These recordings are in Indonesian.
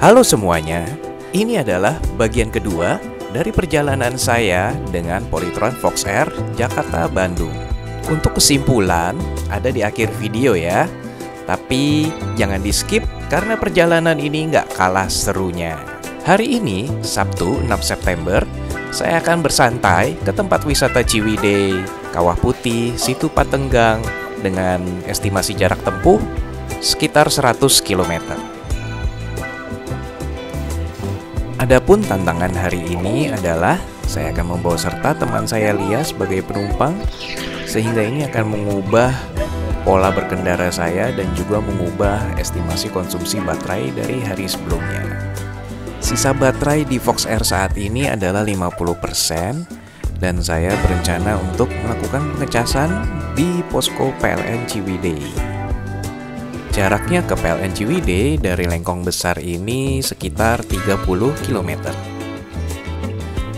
Halo semuanya, ini adalah bagian kedua dari perjalanan saya dengan Polytron Fox Air Jakarta-Bandung. Untuk kesimpulan ada di akhir video ya, tapi jangan di skip karena perjalanan ini nggak kalah serunya. Hari ini, Sabtu 6 September, saya akan bersantai ke tempat wisata Ciwidey, Kawah Putih, Situ Patenggang dengan estimasi jarak tempuh sekitar 100 km. Adapun tantangan hari ini adalah saya akan membawa serta teman saya Lia sebagai penumpang, sehingga ini akan mengubah pola berkendara saya dan juga mengubah estimasi konsumsi baterai dari hari sebelumnya. Sisa baterai di Fox Air saat ini adalah 50% dan saya berencana untuk melakukan pengecasan di posko PLN Ciwidey. Jaraknya ke PLN Ciwidey dari Lengkong Besar ini sekitar 30 km.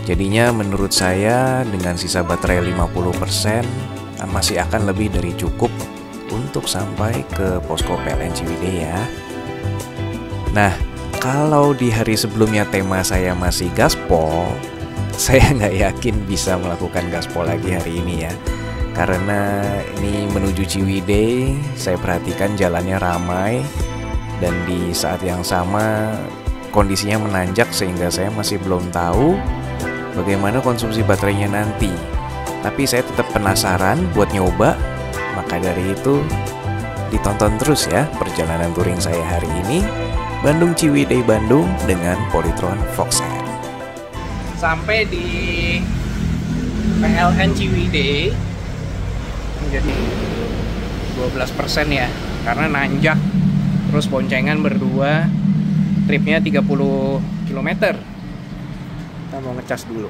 Jadinya menurut saya dengan sisa baterai 50% masih akan lebih dari cukup untuk sampai ke posko PLN Ciwidey ya. Nah, kalau di hari sebelumnya tema saya masih gaspol, saya nggak yakin bisa melakukan gaspol lagi hari ini ya. Karena ini menuju Ciwidey, saya perhatikan jalannya ramai dan di saat yang sama kondisinya menanjak sehingga saya masih belum tahu bagaimana konsumsi baterainya nanti. Tapi saya tetap penasaran buat nyoba, maka dari itu ditonton terus ya perjalanan touring saya hari ini, Bandung Ciwidey Bandung dengan Polytron Fox Air. Sampai di PLN Ciwidey jadi 12% ya, karena nanjak terus boncengan berdua, tripnya 30 km. Kita mau ngecas dulu.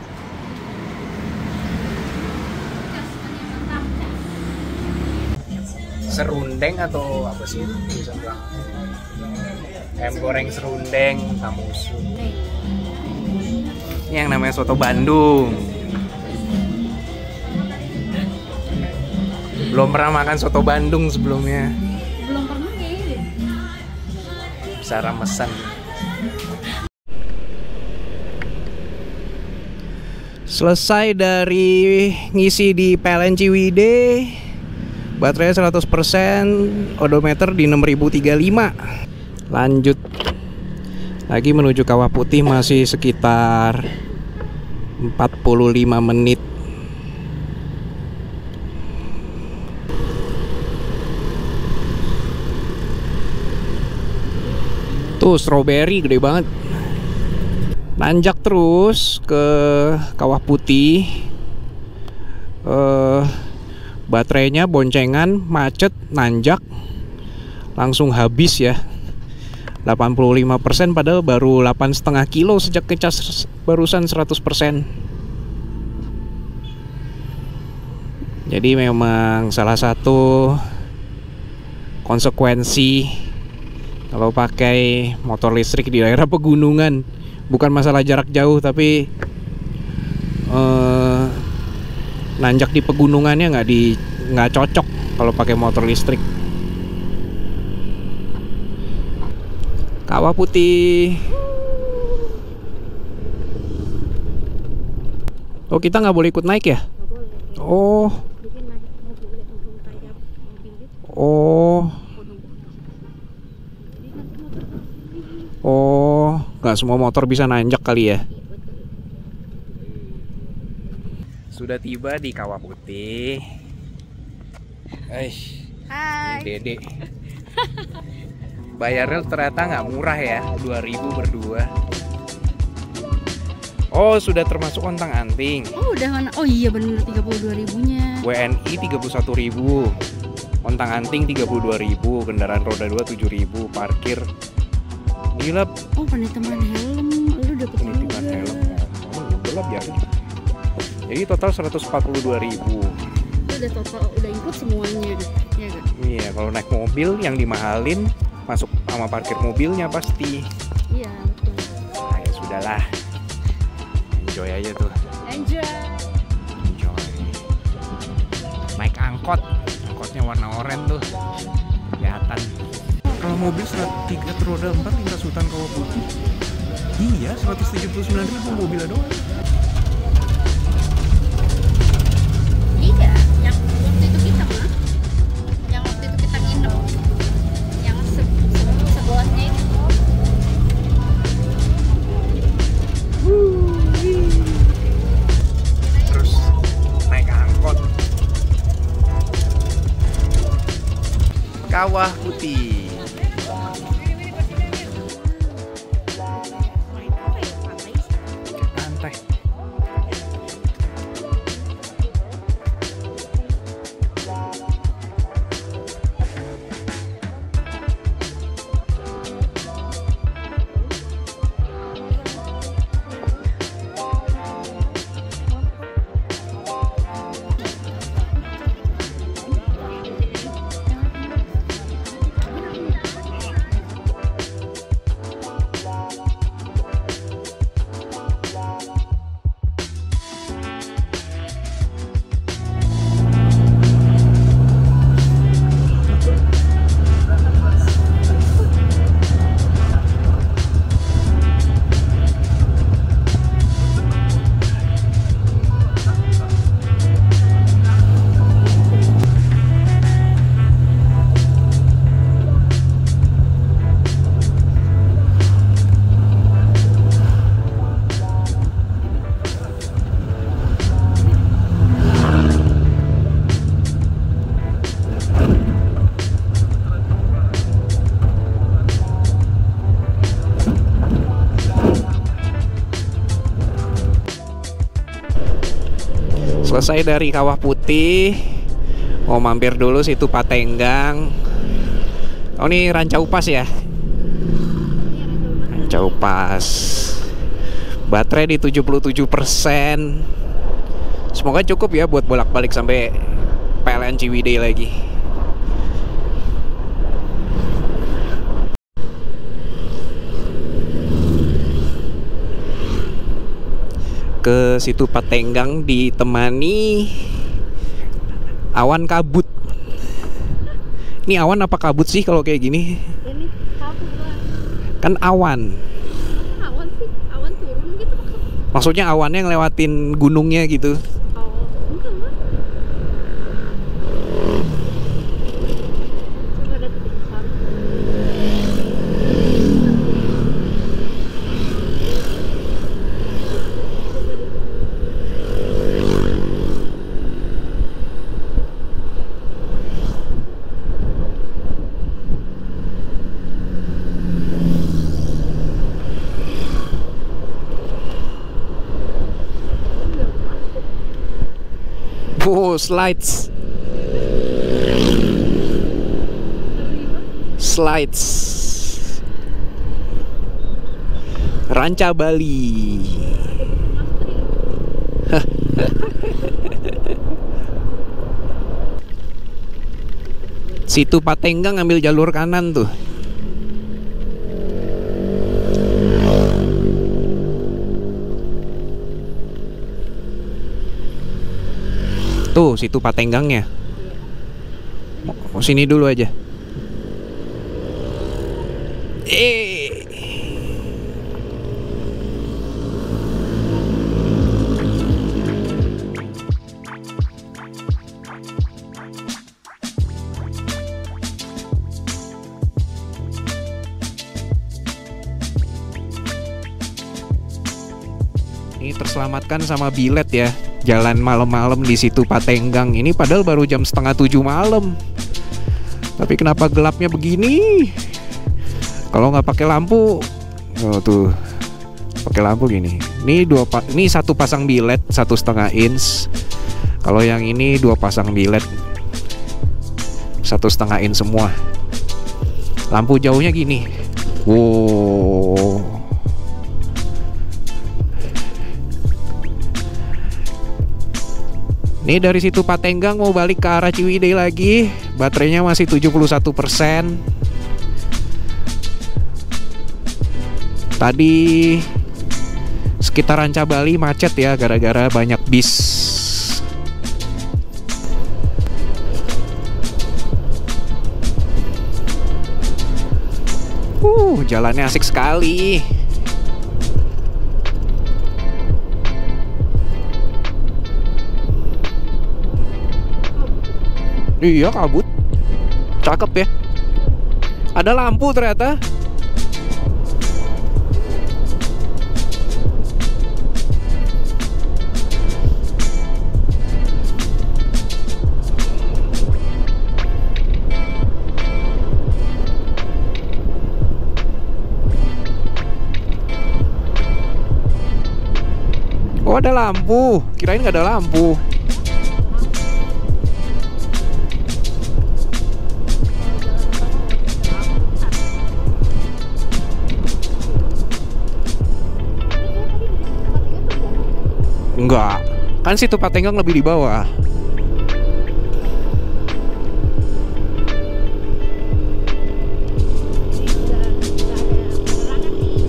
Serundeng atau apa sih bisa bilang? Ayam goreng serundeng, tamusu. Ini yang namanya soto Bandung. Belum pernah makan soto Bandung sebelumnya. Belum pernah kayaknya. Bisa ramesan. Selesai dari ngisi di PLN Ciwidey, baterai 100%, odometer di 6035. Lanjut lagi menuju Kawah Putih, masih sekitar 45 menit. Tuh strawberry gede banget. Nanjak terus ke Kawah Putih. Baterainya boncengan, macet, nanjak, langsung habis ya. 85% padahal baru 8,5 kilo sejak ngecas barusan 100%. Jadi memang salah satu konsekuensi kalau pakai motor listrik di daerah pegunungan, bukan masalah jarak jauh, tapi nanjak di pegunungannya nggak cocok kalau pakai motor listrik. Kawah Putih. Oh, kita nggak boleh ikut naik ya? Oh. Oh. Oh, nggak semua motor bisa nanjak kali ya. Sudah tiba di Kawah Putih. Hai. Dede. Bayarnya ternyata nggak murah ya, 2.000 berdua. Oh, sudah termasuk ontang-anting. Oh, udah mana? Oh iya bener, 32.000-nya. WNI 31.000. Ontang-anting 32.000, kendaraan roda 2 7.000, parkir. Gila. Oh, penitipan helm, lu dapet penitipan helm. Oh, udah biar. Jadi total 142.000. Udah total, udah include semuanya, ya gak? Iya, kalau naik mobil yang dimahalin masuk sama parkir mobilnya pasti. Iya, betul. Nah, ya sudahlah. Enjoy aja tuh. Enjoy. Naik angkotnya warna oranye tuh. Kelihatan. Kalau mobil 3 roda 4 lintas hutan Kawah Putih. Iya, 179.000 mobilnya doang. Iya, yang waktu itu kita mah, yang waktu itu kita nginep, yang sebelahnya itu. Terus naik angkot Kawah Putih. Pantai. Selesai dari Kawah Putih, mau mampir dulu situ Patenggang. Oh, ini Ranca Upas ya? Ranca Upas. Baterai di 77%. Semoga cukup ya buat bolak-balik sampai PLN Ciwidey lagi. Ke situ Patenggang ditemani awan kabut. Ini awan apa kabut sih kalau kayak gini? Ini kabut lah. Kan awan. Awan sih, awan turun gitu maksudnya. Maksudnya awannya ngelewatin gunungnya gitu. Oh, enggak mah. Coba ada titik besar. Oh, slides. Slides. Ranca Bali. Situ Patenggang ambil jalur kanan tuh. Tuh, situ Patenggangnya. Mau sini dulu aja. Ini terselamatkan sama bilet ya. Jalan malam-malam di situ Patenggang. Ini padahal baru jam 6:30 malam. Tapi kenapa gelapnya begini? Kalau nggak pakai lampu, oh tuh, pakai lampu gini. Ini satu pasang bilet 1,5 inch. Kalau yang ini 2 pasang bilet 1,5 inch semua. Lampu jauhnya gini. Wow. Ini dari situ Patenggang mau balik ke arah Ciwidey lagi. Baterainya masih 71%. Tadi sekitar Ranca Bali macet ya gara-gara banyak bis. Jalannya asik sekali. Iya, kabut. Cakep ya. Ada lampu ternyata. Oh, ada lampu. Kirain nggak ada lampu. Enggak, kan situ Patenggang lebih di bawah.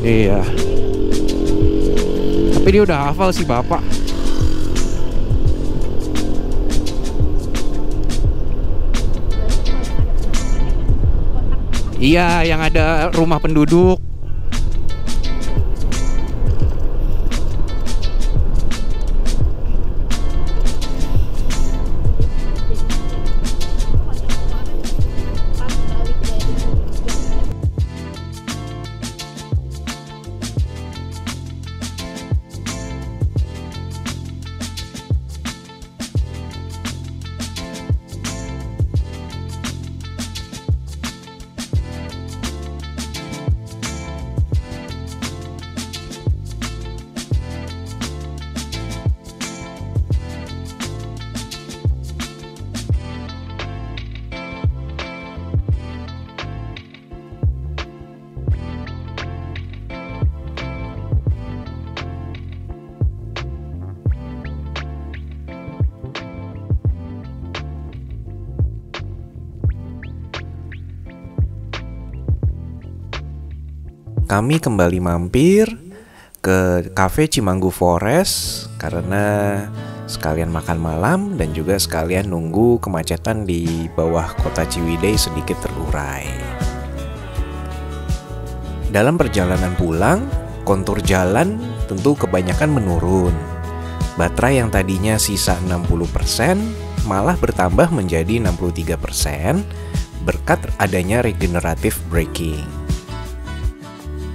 Iya. Tapi dia udah hafal sih bapak. Iya, yang ada rumah penduduk. Kami kembali mampir ke Cafe Cimanggu Forest karena sekalian makan malam dan juga sekalian nunggu kemacetan di bawah kota Ciwidey sedikit terurai. Dalam perjalanan pulang, kontur jalan tentu kebanyakan menurun. Baterai yang tadinya sisa 60% malah bertambah menjadi 63% berkat adanya regenerative braking.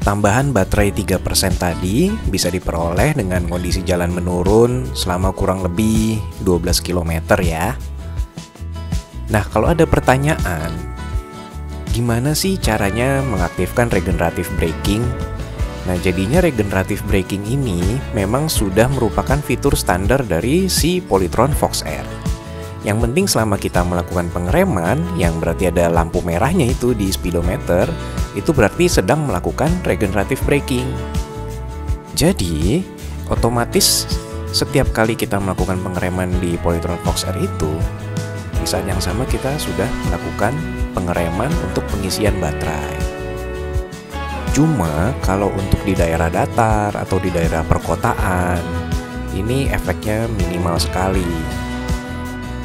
Tambahan baterai 3% tadi bisa diperoleh dengan kondisi jalan menurun selama kurang lebih 12 km ya. Nah, kalau ada pertanyaan, gimana sih caranya mengaktifkan regenerative braking? Nah, jadinya regenerative braking ini memang sudah merupakan fitur standar dari si Polytron Fox R. Yang penting selama kita melakukan pengereman, yang berarti ada lampu merahnya itu di speedometer, itu berarti sedang melakukan regenerative braking. Jadi, otomatis setiap kali kita melakukan pengereman di Polytron Fox R itu, di saat yang sama kita sudah melakukan pengereman untuk pengisian baterai. Cuma kalau untuk di daerah datar atau di daerah perkotaan, ini efeknya minimal sekali.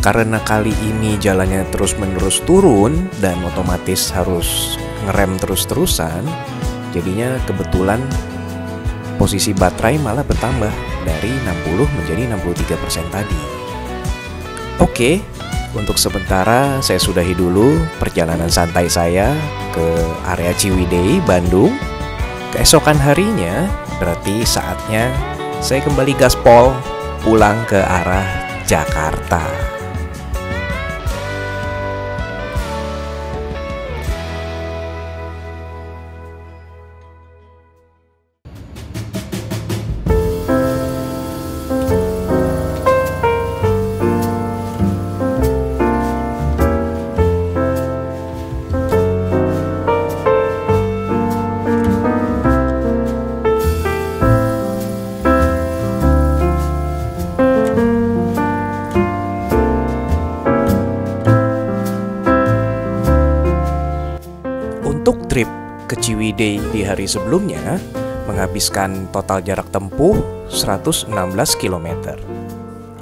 Karena kali ini jalannya terus-menerus turun dan otomatis harus ngerem terus-terusan, jadinya kebetulan posisi baterai malah bertambah dari 60 menjadi 63% tadi. Oke, untuk sementara saya sudahi dulu perjalanan santai saya ke area Ciwidey, Bandung. Keesokan harinya berarti saatnya saya kembali gaspol pulang ke arah Jakarta. Untuk trip ke Ciwidey di hari sebelumnya menghabiskan total jarak tempuh 116 km.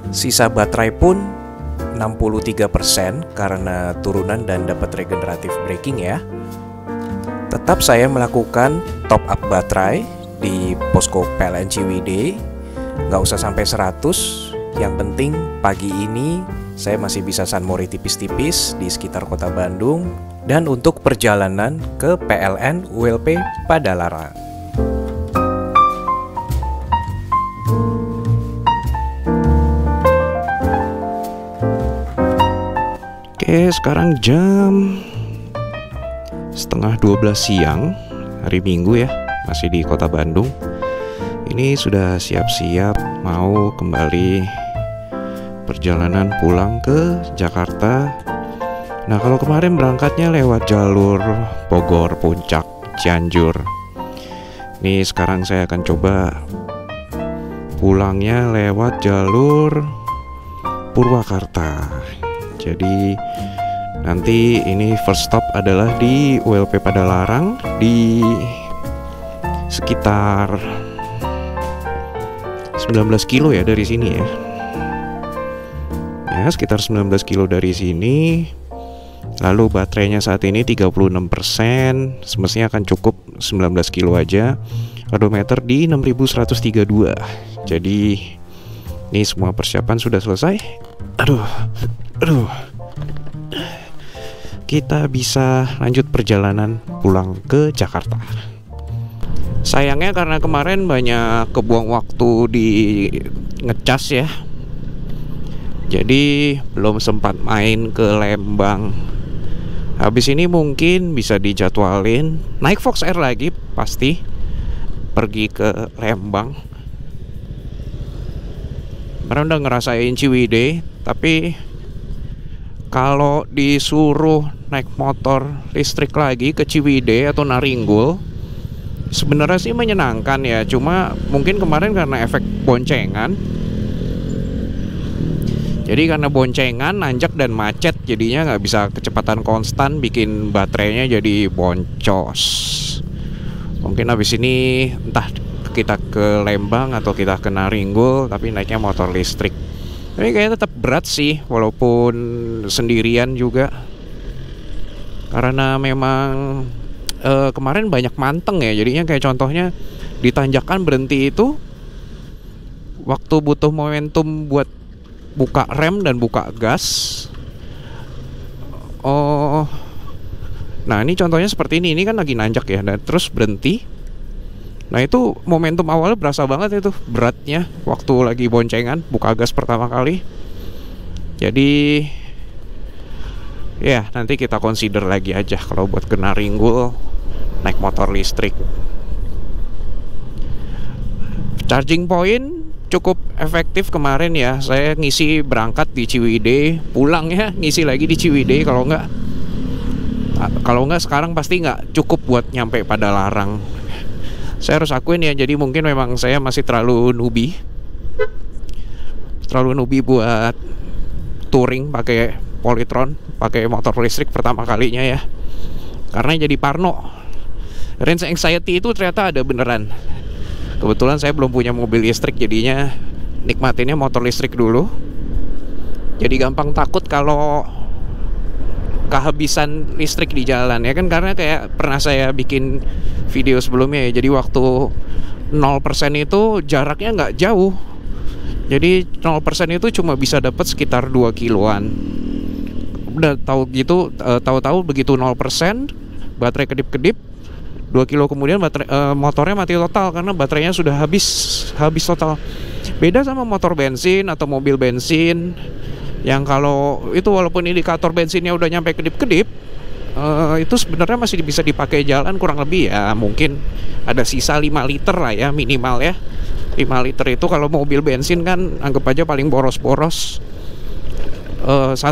Sisa baterai pun 63% karena turunan dan dapat regenerative braking ya. tetap saya melakukan top up baterai di posko PLN Ciwidey. Nggak usah sampai 100, yang penting pagi ini saya masih bisa sunmori tipis-tipis di sekitar kota Bandung dan untuk perjalanan ke PLN ULP Padalarang. Oke, sekarang jam setengah 12 siang, hari Minggu ya, masih di kota Bandung. Ini sudah siap-siap mau kembali perjalanan pulang ke Jakarta. Nah, kalau kemarin berangkatnya lewat jalur Bogor, Puncak, Cianjur. Nih sekarang saya akan coba pulangnya lewat jalur Purwakarta. Jadi nanti ini first stop adalah di ULP Padalarang, di sekitar 19 kilo ya dari sini ya. Ya, sekitar 19 kilo dari sini. Lalu baterainya saat ini 36%, semestinya akan cukup 19 kilo aja. Odometer di 6132. Jadi ini semua persiapan sudah selesai. Aduh. Kita bisa lanjut perjalanan pulang ke Jakarta. Sayangnya karena kemarin banyak kebuang waktu di ngecas ya. Jadi belum sempat main ke Lembang. Habis ini mungkin bisa dijadwalin naik Fox Air lagi pasti, pergi ke Lembang. Karena udah ngerasain Ciwidey, tapi kalau disuruh naik motor listrik lagi ke Ciwidey atau Naringgul, sebenarnya sih menyenangkan ya. Cuma mungkin kemarin karena efek boncengan. Jadi karena boncengan, nanjak dan macet, jadinya nggak bisa kecepatan konstan, bikin baterainya jadi boncos. Mungkin habis ini entah kita ke Lembang atau kita ke Naringgul, tapi naiknya motor listrik. Tapi kayaknya tetap berat sih, walaupun sendirian juga. Karena memang kemarin banyak manteng ya. Jadinya kayak contohnya di tanjakan berhenti itu, waktu butuh momentum buat buka rem dan buka gas. Nah ini contohnya seperti ini kan lagi nanjak ya, dan terus berhenti. Nah itu momentum awalnya berasa banget itu beratnya waktu lagi boncengan buka gas pertama kali. Jadi ya nanti kita consider lagi aja kalau buat ke Naringgul naik motor listrik. Charging point cukup efektif kemarin ya. Saya ngisi berangkat di Ciwidey, pulang ya ngisi lagi di Ciwidey. Kalau nggak sekarang pasti nggak cukup buat nyampe Padalarang. Saya harus akuin ya, jadi mungkin memang saya masih terlalu newbie buat touring pakai Polytron, pakai motor listrik pertama kalinya ya. Karena jadi parno. Range anxiety itu ternyata ada beneran. Kebetulan saya belum punya mobil listrik, jadinya nikmatinnya motor listrik dulu. Jadi gampang takut kalau kehabisan listrik di jalan ya kan, karena kayak pernah saya bikin video sebelumnya ya. Jadi waktu 0% itu jaraknya nggak jauh. Jadi 0% itu cuma bisa dapat sekitar 2 kiloan. Udah tahu gitu, tahu-tahu begitu 0%, baterai kedip-kedip, 2 kilo kemudian motornya mati total karena baterainya sudah habis total. Beda sama motor bensin atau mobil bensin yang kalau itu walaupun indikator bensinnya udah nyampe kedip-kedip, itu sebenarnya masih bisa dipakai jalan kurang lebih ya, mungkin ada sisa 5 liter lah ya minimal ya. 5 liter itu kalau mobil bensin kan anggap aja paling boros-boros 1:5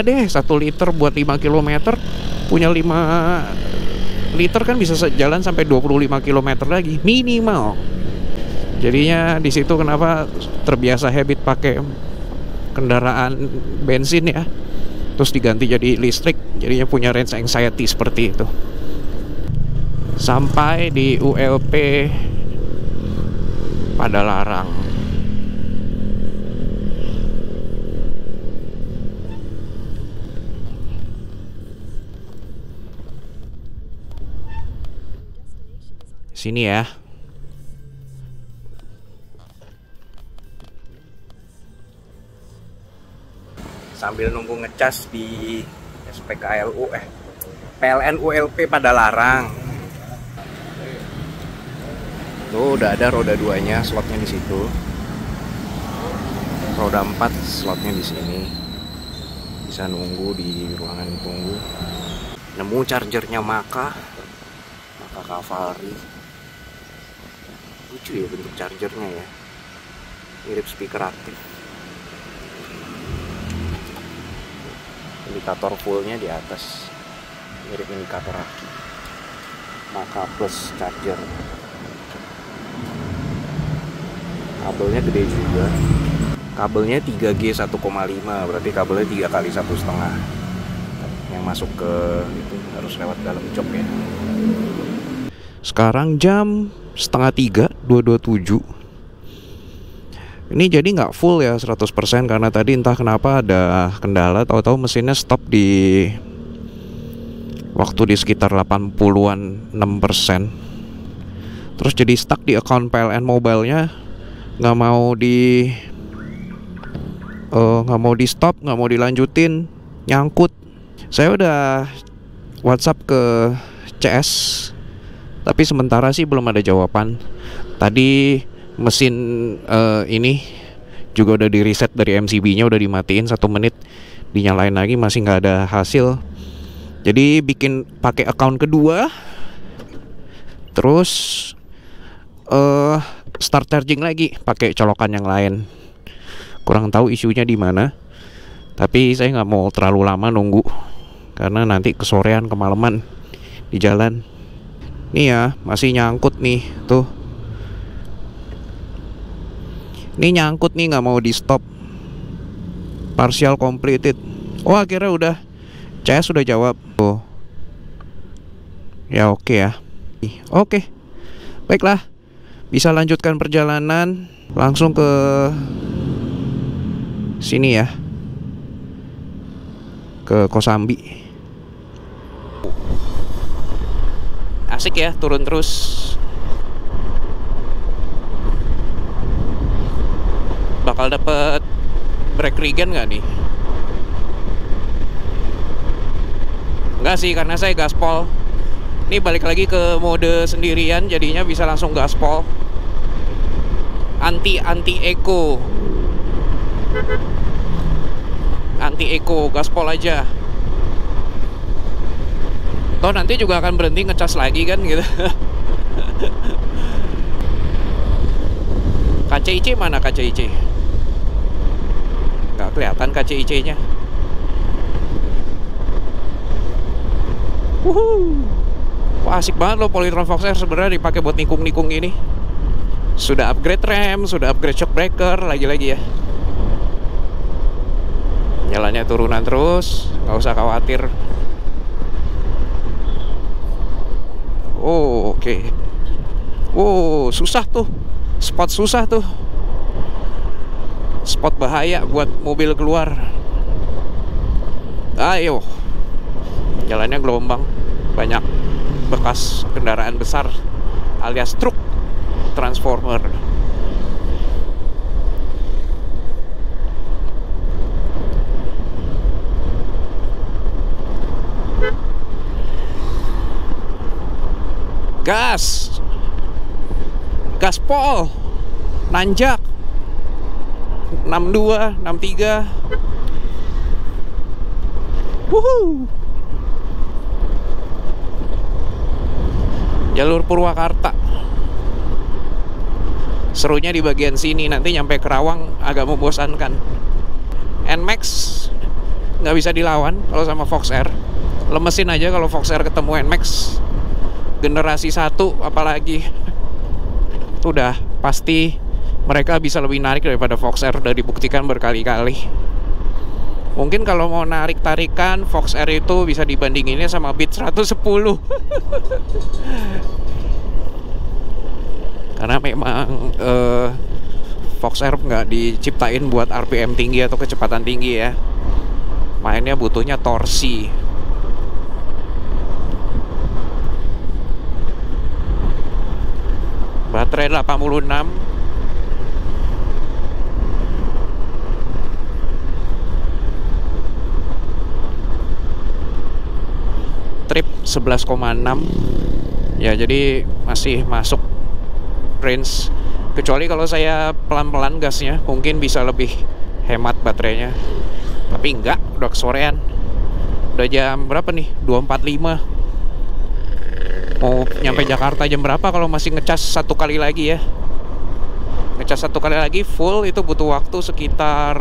deh, 1 liter buat 5 km. Punya 5 liter kan bisa jalan sampai 25 km lagi minimal. Jadinya di situ kenapa terbiasa habit pakai kendaraan bensin ya, terus diganti jadi listrik, jadinya punya range anxiety seperti itu. Sampai di ULP Padalarang. Sini ya. Sambil nunggu ngecas di SPKLU PLN ULP pada larang. Tuh udah ada roda 2-nya, slotnya di situ. Roda 4 slotnya di sini. Bisa nunggu di ruangan tunggu. Nemu chargernya Maka Cavalry. Lucu ya bentuk chargernya ya. Mirip speaker aktif. Indikator fullnya di atas, mirip indikator aki. Maka plus charger. Kabelnya gede juga. Kabelnya 3G 1,5, berarti kabelnya 3 kali 1,5. Yang masuk ke itu harus lewat dalam jok ya. Sekarang jam 2:30, 2:27. Ini jadi nggak full ya 100% karena tadi entah kenapa ada kendala, tahu-tahu mesinnya stop di waktu di sekitar 80-an 6%. Terus jadi stuck di account PLN Mobile-nya, nggak mau di stop, nggak mau dilanjutin, nyangkut. Saya udah WhatsApp ke CS, tapi sementara sih belum ada jawaban. Tadi mesin ini juga udah di reset dari MCB-nya, udah dimatiin 1 menit, dinyalain lagi masih nggak ada hasil. Jadi bikin pakai account kedua, terus start charging lagi pakai colokan yang lain. Kurang tahu isunya di mana, tapi saya nggak mau terlalu lama nunggu karena nanti kesorean, kemalaman di jalan. Nih ya, masih nyangkut nih tuh. Ini nyangkut nih, nggak mau di stop. Partial completed. Oh akhirnya udah, CS sudah jawab. Oh ya, oke ya. Oke, baiklah, bisa lanjutkan perjalanan langsung ke sini ya, ke Kosambi. Asik ya, turun terus. Bakal dapet brake regen nggak nih? Nggak sih, karena saya gaspol. Ini balik lagi ke mode sendirian, jadinya bisa langsung gaspol. Anti eco, gaspol aja. Toh nanti juga akan berhenti ngecas lagi kan gitu. KCIC mana KCIC? Nggak kelihatan KCIC-nya. Wah asik banget loh Polytron Fox R sebenarnya dipakai buat nikung-nikung ini. Sudah upgrade rem, sudah upgrade shock breaker, lagi-lagi ya. Jalannya turunan terus, nggak usah khawatir. Oh oke. Oh susah tuh. Spot susah tuh. Spot bahaya buat mobil keluar. Ayo. Jalannya gelombang, banyak bekas kendaraan besar alias truk transformer. Gas. Gaspol, nanjak 62, 63. Wuhuu. Jalur Purwakarta. Serunya di bagian sini, nanti nyampe Kerawang agak membosankan. NMAX nggak bisa dilawan kalau sama Fox R. Lemesin aja kalau Fox R ketemu NMAX generasi 1 apalagi. Udah pasti mereka bisa lebih narik daripada Fox R, udah dibuktikan berkali-kali. Mungkin kalau mau narik-tarikan Fox R itu bisa dibandinginnya sama Beat 110. Karena memang Fox R nggak diciptain buat RPM tinggi atau kecepatan tinggi ya. Mainnya butuhnya torsi. baterai 86. Trip 11,6. Ya, jadi masih masuk range. Kecuali kalau saya pelan-pelan gasnya, mungkin bisa lebih hemat baterainya. Tapi enggak, udah kesorean. Udah jam berapa nih? 2.45. Mau nyampe Jakarta jam berapa kalau masih ngecas satu kali lagi ya? Ngecas satu kali lagi full itu butuh waktu sekitar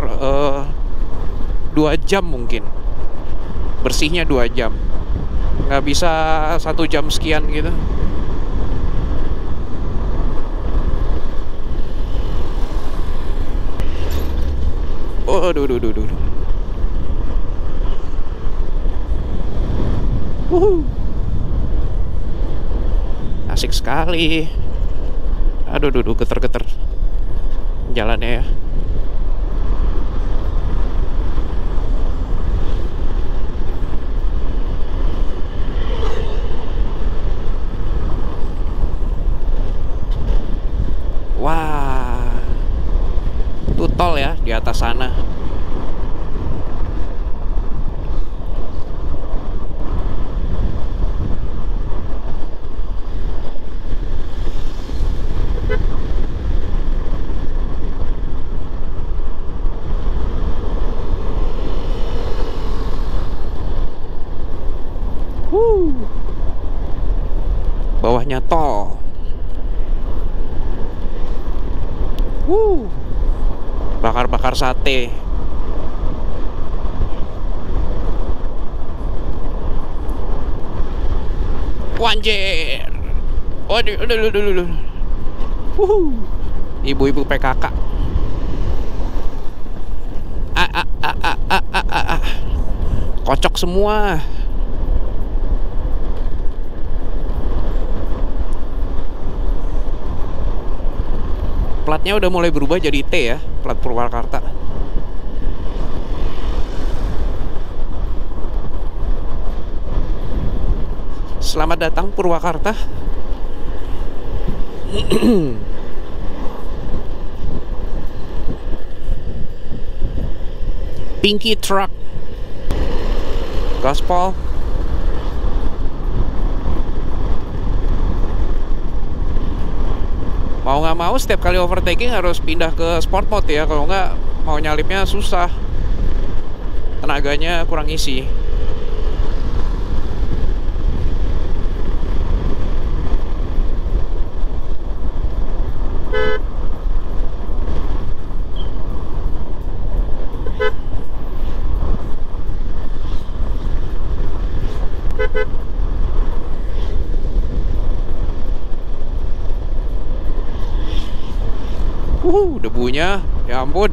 2 jam mungkin. Bersihnya 2 jam. Nggak bisa 1 jam sekian gitu. Oh, aduh. Asik sekali. Aduh, geter-geter jalannya ya. Wah, itu tol ya di atas sana. Bawahnya tol. Bakar-bakar sate. Wanjir. Waduh. Ibu-ibu PKK. Kocok semua. Platnya udah mulai berubah jadi T ya, plat Purwakarta. Selamat datang Purwakarta. Pinky Truck. Gaspol. Mau nggak mau setiap kali overtaking harus pindah ke sport mode ya, kalau nggak mau nyalipnya susah, tenaganya kurang isi. Debunya, ya ampun.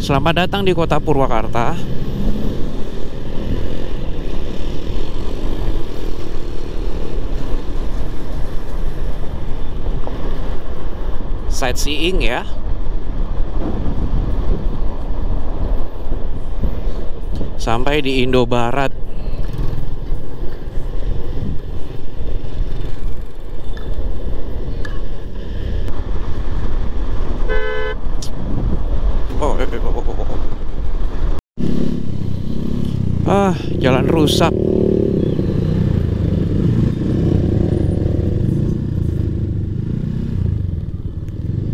Selamat datang di kota Purwakarta. sightseeing ya. Sampai di Indo Barat. Jalan rusak.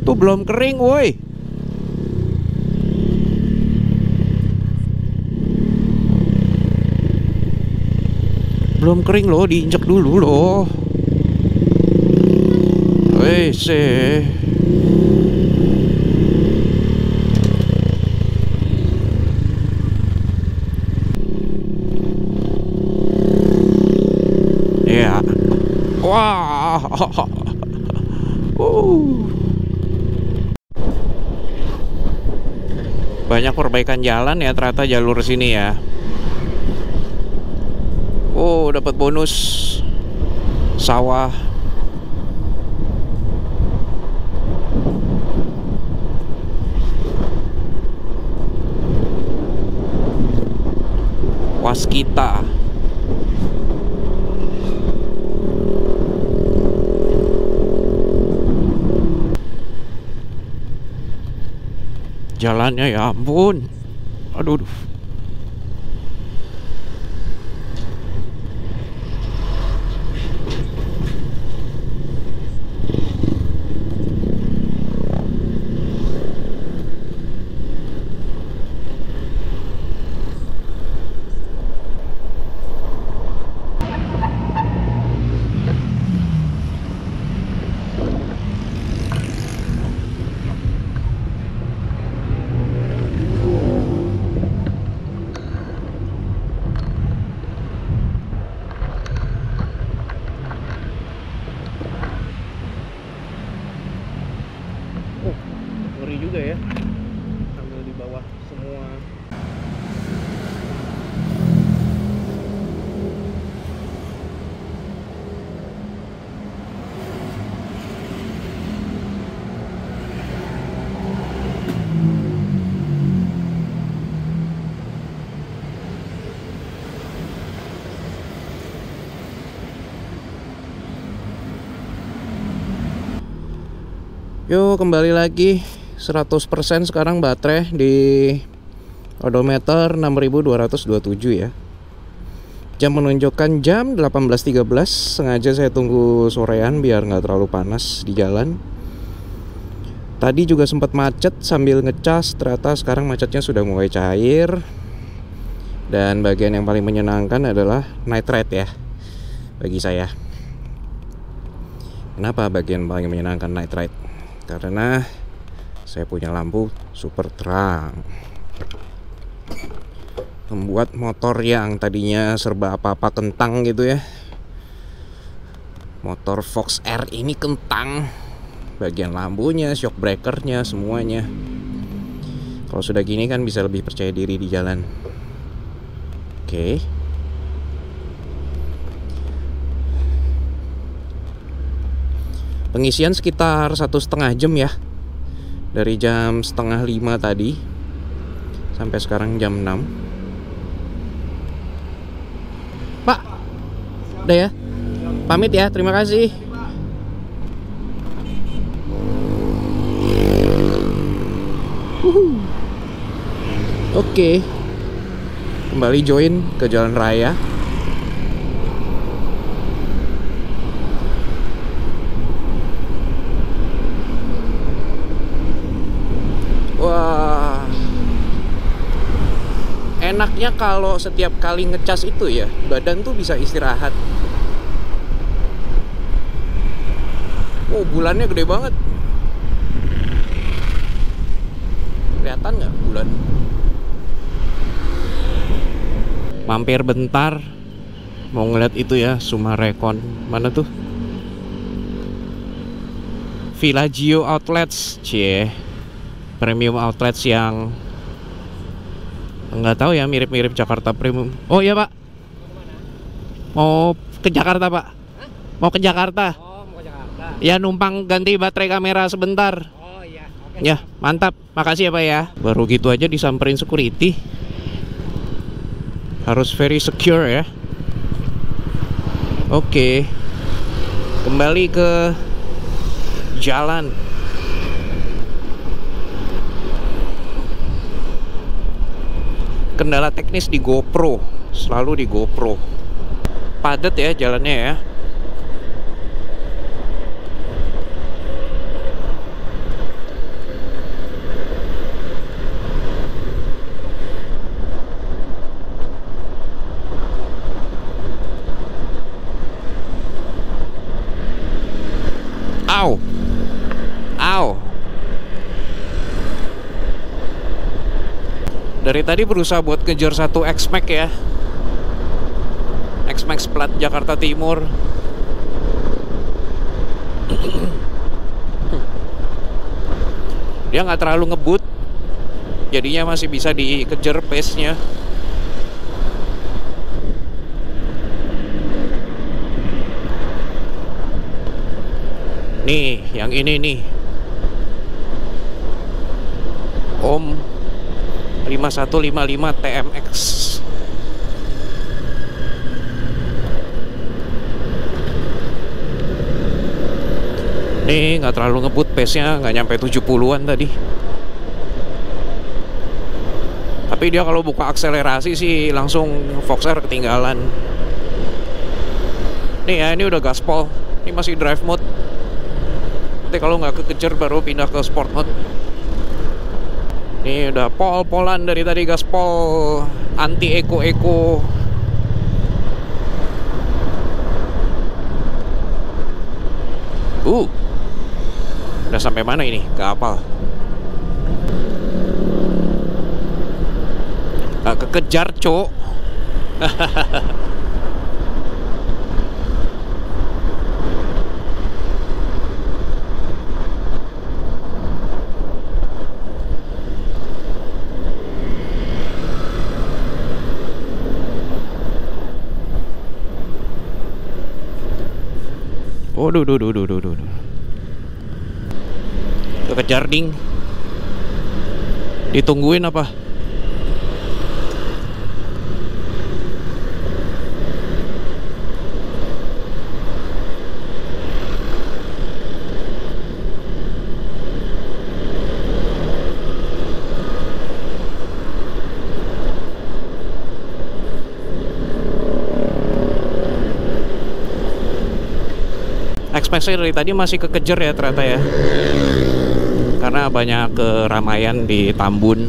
Tuh belum kering, woi. Belum kering loh, diinjak dulu loh. Wes. Ya. Wah. Banyak perbaikan jalan ya ternyata jalur sini ya. Oh, dapat bonus sawah. Waskita. Jalannya ya ampun. Aduh. Ngeri juga ya, sambil di bawah semua. Yuk kembali lagi 100% sekarang baterai di odometer 6227 ya. Jam menunjukkan jam 18.13. Sengaja saya tunggu sorean biar nggak terlalu panas di jalan. Tadi juga sempat macet sambil ngecas, ternyata sekarang macetnya sudah mulai cair. Dan bagian yang paling menyenangkan adalah night ride ya bagi saya. Kenapa bagian paling menyenangkan night ride? Karena saya punya lampu super terang, membuat motor yang tadinya serba apa-apa kentang gitu ya, motor Fox R ini kentang, bagian lampunya, shock breakernya, semuanya. Kalau sudah gini kan bisa lebih percaya diri di jalan. Oke. Pengisian sekitar 1,5 jam ya. Dari jam 4:30 tadi sampai sekarang jam 6. Pak, udah ya? Pamit ya, terima kasih. Oke. Kembali join ke jalan raya. Wah, enaknya kalau setiap kali ngecas itu ya badan tuh bisa istirahat. Oh, bulannya gede banget. Kelihatan nggak bulan? Mampir bentar, mau ngeliat itu ya, Sumarekon. Mana tuh? Villaggio Outlets, cie. Premium outlets yang nggak tahu ya, mirip-mirip Jakarta Premium. Oh iya Pak, mau ke Jakarta Pak? Hah? Mau ke Jakarta? Oh, mau ke Jakarta. Ya, numpang ganti baterai kamera sebentar. Oh iya. Ya, mantap. Makasih ya Pak ya. Baru gitu aja disamperin security. Harus very secure ya. Oke. Kembali ke jalan. Kendala teknis di GoPro, selalu di GoPro. Padat ya jalannya ya. Au. Au. Dari tadi berusaha buat kejar satu X-Max ya. X-Max plat Jakarta Timur. Dia nggak terlalu ngebut, jadinya masih bisa dikejar pace-nya. Nih, yang ini nih. Om 5155 TMX. Nih nggak terlalu ngebut, pace-nya nggak nyampe 70-an tadi. Tapi dia kalau buka akselerasi sih langsung Fox-R ketinggalan. Nih ya, ini udah gaspol. Ini masih drive mode. Nanti kalau nggak kekejar baru pindah ke sport mode. Ini udah pol-polan dari tadi, gaspol anti eko-eko. Udah sampai mana ini? Gak hafal. Gak kekejar, cok. Oh, duh. Kekejar ding. Ditungguin apa? X-Max dari tadi masih kekejar ya ternyata ya. Karena banyak keramaian di Tambun.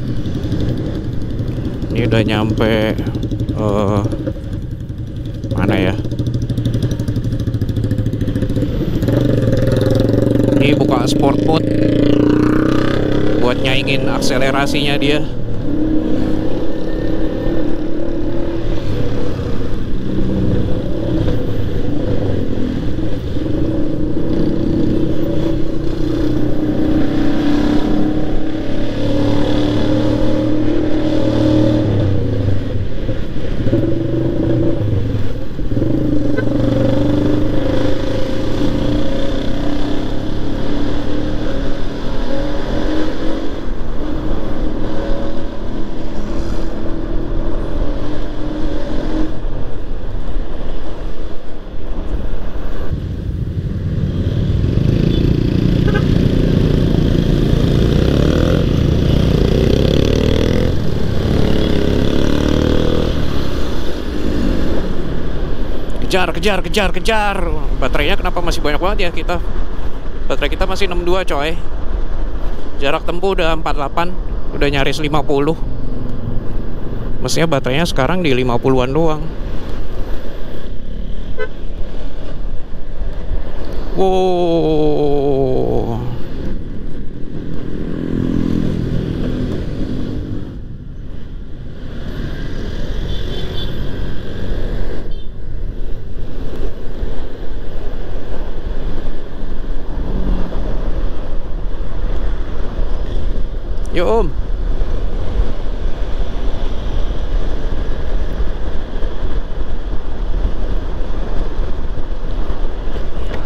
Ini udah nyampe mana ya? Ini buka sport mode buat nyaingin akselerasinya dia. Kejar. Baterainya kenapa masih banyak banget ya kita? Baterai kita masih 62 coy. Jarak tempuh udah 48, udah nyaris 50. Mestinya baterainya sekarang di 50-an doang. Wow. Yuk Om.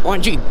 Anjing.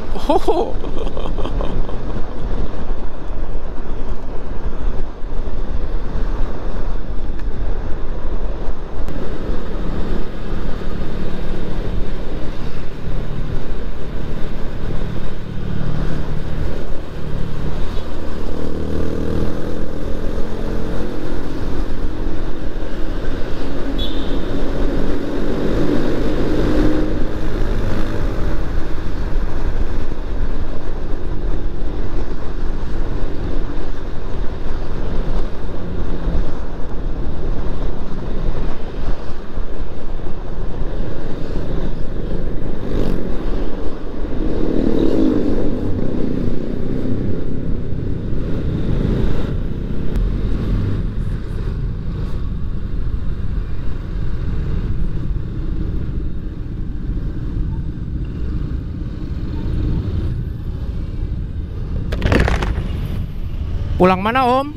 Pulang mana Om?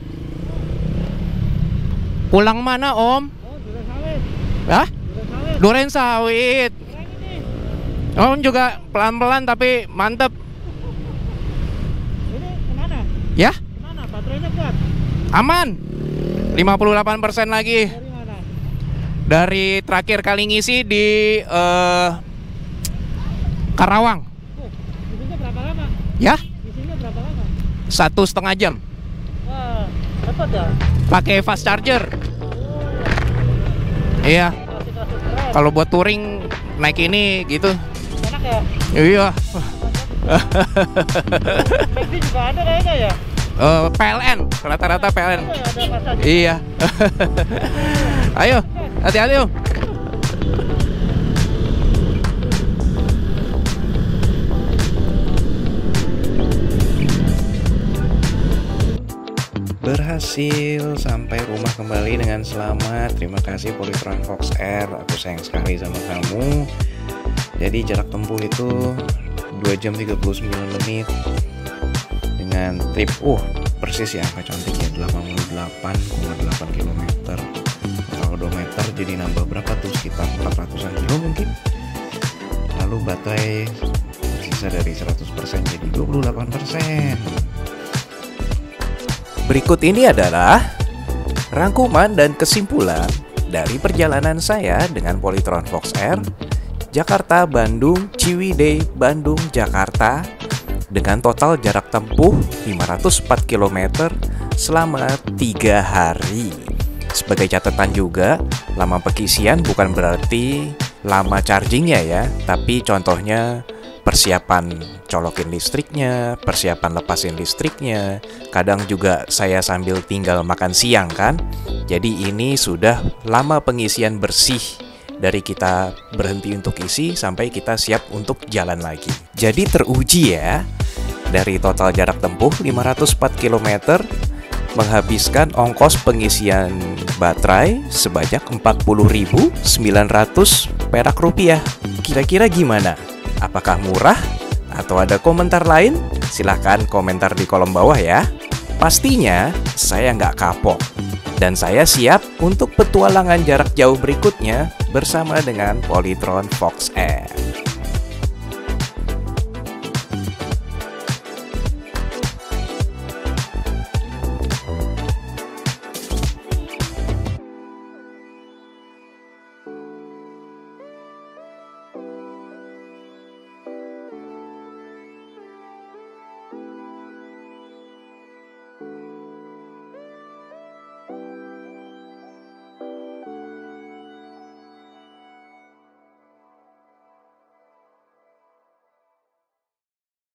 Pulang mana Om? Oh, Duren Sawit. Hah? Duren Duren Sawit. Sawit. Keren ini. Om juga pelan-pelan tapi mantep. Ini kemana? Ya, Kemana? Baterainya kuat. aman. 58% lagi. Dari mana? Dari terakhir kali ngisi di Karawang. Isinya berapa lama? Ya, Isinya berapa lama? 1,5 jam. Wah, cepat ya? Pakai fast charger. Oh, Iya. kasih keren. Kalau buat touring naik ini gitu. Enak ya? Iya. McD juga ada kayaknya ya? PLN, rata-rata PLN. Ada ya? Ada massage. Iya. Ayo, hati-hati Om. Berhasil sampai rumah kembali dengan selamat. Terima kasih Polytron Fox Air. Aku sayang sekali sama kamu. Jadi jarak tempuh itu 2 jam 39 menit dengan trip persis ya, angka cantik ya, 88,8 km. Kalau odometer jadi nambah berapa tuh, sekitar 400-an kilo mungkin. Lalu baterai sisa dari 100% jadi 28%. Berikut ini adalah rangkuman dan kesimpulan dari perjalanan saya dengan Polytron Fox Air Jakarta Bandung Ciwidey Bandung Jakarta dengan total jarak tempuh 504 km selama 3 hari. Sebagai catatan juga, lama pengisian bukan berarti lama chargingnya ya, tapi contohnya persiapan colokin listriknya, persiapan lepasin listriknya. Kadang juga saya sambil tinggal makan siang kan. Jadi ini sudah lama pengisian bersih dari kita berhenti untuk isi sampai kita siap untuk jalan lagi. Jadi teruji ya. Dari total jarak tempuh 504 km menghabiskan ongkos pengisian baterai sebanyak 40.900 perak rupiah. Kira-kira gimana? Apakah murah? Atau ada komentar lain? Silahkan komentar di kolom bawah ya. Pastinya saya nggak kapok. Dan saya siap untuk petualangan jarak jauh berikutnya bersama dengan Polytron Fox Air.